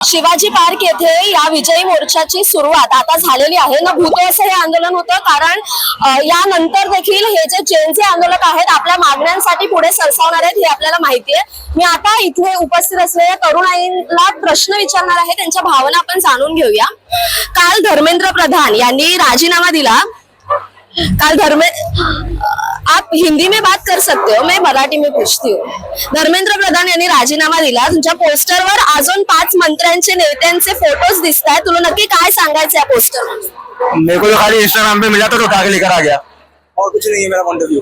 Shivaji park येथे या विजयी मोर्चाची सुरुवात आता झालेली आहे ना. भूतो असं हे आंदोलन होतं, कारण यानंतर देखील हे जे जेनचे आंदोलक आहेत आपल्या मागण्यांसाठी पुढे सरसावणार आहेत हे आपल्याला माहिती आहे. मी आता इथे उपस्थित असलेल्या तरुणाईला प्रश्न विचारणार आहे, त्यांच्या भावना आपण जाणून घेऊया. काल धर्मेंद्र प्रधान यांनी राजीनामा दिला. आप हिंदी में बात कर सकते हो, मैं मराठी में पूछती हूँ. धर्मेंद्र प्रधान यांनी राजीनामा दिला. तुमच्या पोस्टरवर अजून 5 मंत्र्यांचे नेत्यांचे फोटोज दिसत आहेत. तुला नक्की काय सांगायचं या पोस्टर? मेरे को तो खाली इंस्टाग्राम पे मिला तो उठा के लेकर आ गया, और कुछ नहीं है मेरा पॉइंट ऑफ व्यू.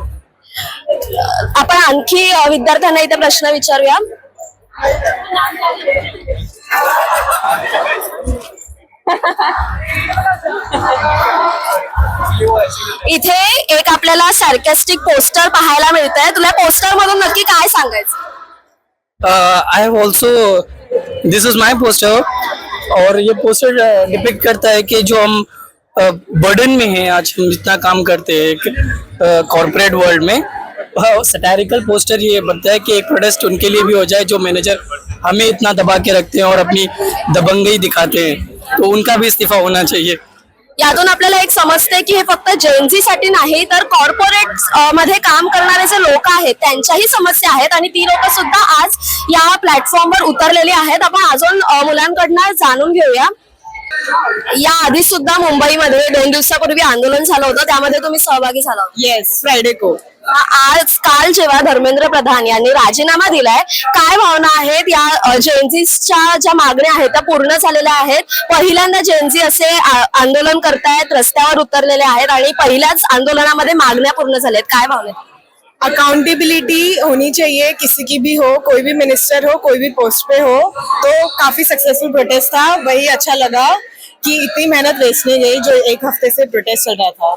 आपण आणखी विद्यार्थ्यांना इथे प्रश्न विचारूया. इथे एक आपल्याला सार्कॅस्टिक पोस्टर पाहायला मिळतंय. तुला पोस्टर मधून नक्की काय सांगायचं? I have also, this is my poster, और ये पोस्टर डिपिक्ट करता है कि जो हम बर्डन में हैं, आज हम जितना काम करते हैं कॉर्पोरेट वर्ल्ड में, सटारिकल पोस्टर ये बताता है कि एक प्रोटेस्ट उनके लिए भी हो जाए जो मैनेजर हमें इतना दबा के रखते हैं और अपनी दबंगई दिखाते हैं, तो उनका भी इस्तीफा होना चाहिए. यातून आपल्याला एक समजते की हे फक्त जेनझी साठी नाही, तर कॉर्पोरेट मध्ये काम करणारे जे लोक आहेत त्यांच्याही समस्या आहेत, आणि ती लोक सुद्धा आज या प्लॅटफॉर्मवर उतरलेली आहेत. आपण अजून मुलांकडनं जाणून घेऊया. या आधी सुद्धा मुंबईमध्ये 2 दिवसापूर्वी आंदोलन झालं होतं, त्यामध्ये तुम्ही सहभागी झाला होता. येस, फ्रायडे को. काल जेव्हा धर्मेंद्र प्रधान यांनी राजीनामा दिलाय, काय भावना आहेत? या जेनझीच्या ज्या मागण्या आहेत त्या पूर्ण झालेल्या आहेत. पहिल्यांदा जेनझी असे आंदोलन करतायत, रस्त्यावर उतरलेले आहेत, आणि पहिल्याच आंदोलनामध्ये मागण्या पूर्ण झाल्यात. काय भावना? अकाउंटेबिलिटी होनी चाहिए, किसी की भी हो, कोई भी मिनिस्टर हो, कोई भी पोस्ट पे हो. तो काफी सक्सेसफुल प्रोटेस्ट था. वही अच्छा लगा कि इतनी मेहनत वेस्ट नहीं गई जो 1 हफ्ते से प्रोटेस्ट चल रहा था.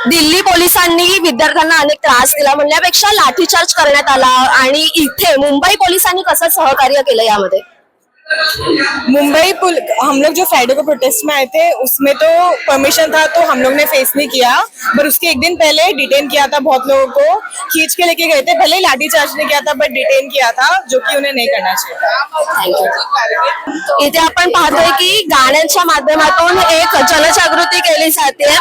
दिल्ली पोलिसांनी विद्यार्थ्यांना अनेक त्रास दिला म्हणण्यापेक्षा लाठीचार्ज करण्यात आला, आणि इथे मुंबई पोलिसांनी कसं सहकार्य केलं यामध्ये? हम लोग जो फ्राइडे को प्रोटेस्ट में आए थे उसमें तो परमिशन था, तो हम लोग ने फेस नहीं किया, पर उसके 1 दिन पहले डिटेन किया था. बहुत लोगों को खींच के लेके गए थे, भले ही लाठी चार्ज नहीं किया था बट डिटेन किया था, जो कि उन्हें नहीं करना चाहिए. इथे आपण पाहतोय की गाण्यांच्या माध्यमातून एक जनजागृती केली जाते.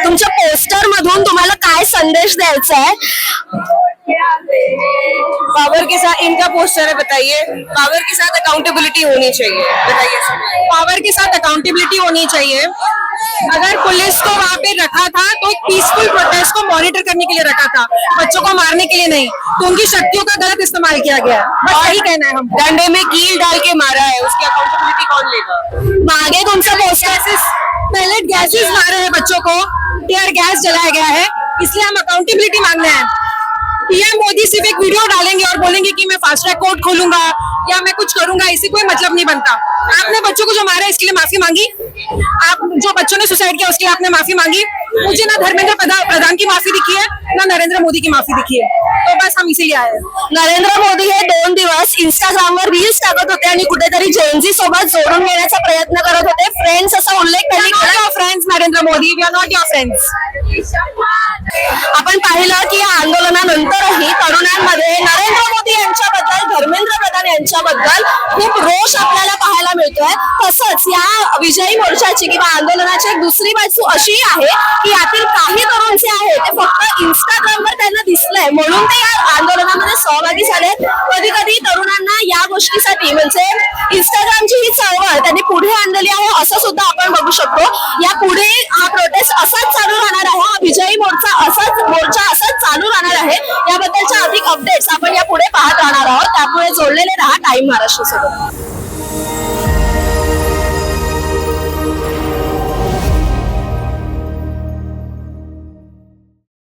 तुमच्या पोस्टर मधून तुम्हाला काय संदेश द्यायचा आहे? पावर के साथ इनका पोस्टर है, बताइए. पावर के साथ अकाउंटेबिलिटी होनी चाहिए, बताइए. पावर के साथ अकाउंटेबिलिटी होनी चाहिए. अगर पुलिस को वहाँ पे रखा था तो एक पीसफुल प्रोटेस्ट को मॉनिटर करने के लिए रखा था, बच्चों को मारने के लिए नहीं. तो उनकी शक्तियों का गलत इस्तेमाल किया गया. बस यही कहना है. हम डंडे में कील डाल के मारा है, उसकी अकाउंटेबिलिटी कौन लेगा? मागे तुमचा पोस्टर पैलेट गैसेस मारे हैं बच्चों को, टीयर गैस जलाया गया है, इसलिए हम अकाउंटेबिलिटी मांगना है. पीएम मोदी सिर्फ एक वीडियो डालेंगे और बोलेंगे कि मैं फास्ट ट्रैक कोर्ट खोलूंगा या मैं कुछ करूंगा, इससे कोई मतलब नहीं बनता. आपने बच्चों को जो मारा है इसके लिए माफी मांगी, आप जो बच्चों ने सुसाइड किया उसके लिए आपने माफी मांगी. मुझे ना धर्मेंद्र प्रधान की माफी दिखी है ना नरेंद्र मोदी की माफी दिखी है, तो बस हम इसीलिए आए हैं. नरेंद्र मोदी हे 2 दिवस इंस्टाग्रामवर रील्स टाकत होते आणि कुठेतरी जेनझी सोबत जोडून घेण्याचा प्रयत्न करत होते. फ्रेंड्स असा उल्लेख त्यांनी केला. Friends Narendra Modi, we are not your friends. आपण पाहिलं की या आंदोलनानंतरही तरुणांमध्ये नरेंद्र मोदी यांच्याबद्दल, धर्मेंद्र प्रधान यांच्याबद्दल खूप रोष आपल्याला पाहायला मिळतोय. तसंच या विजयी मोर्चाची किंवा आंदोलनाची एक दुसरी बाजू अशी आहे की यातील काही तरुण जे आहेत ते फक्त इंस्टाग्रामवर त्यांना दिसलंय म्हणून ते या आंदोलनामध्ये सहभागी झालेत. कधी कधी तरुणांना या गोष्टीसाठी, म्हणजे इंस्टाग्रामची ही चळवळ त्यांनी पुढे आणलेली आहे असं सुद्धा आपण बघू शकतो. या पुढे हा प्रोटेस्ट असाच चालू राहणार आहे, हा विजयी मोर्चा असाच चालू राहणार आहे. याबद्दलच्या अधिक अपडेट्स आपण या पुढे पाहत राहणार आहोत. त्यामुळे जोडलेले रहा टाइम महाराष्ट्र सोबत.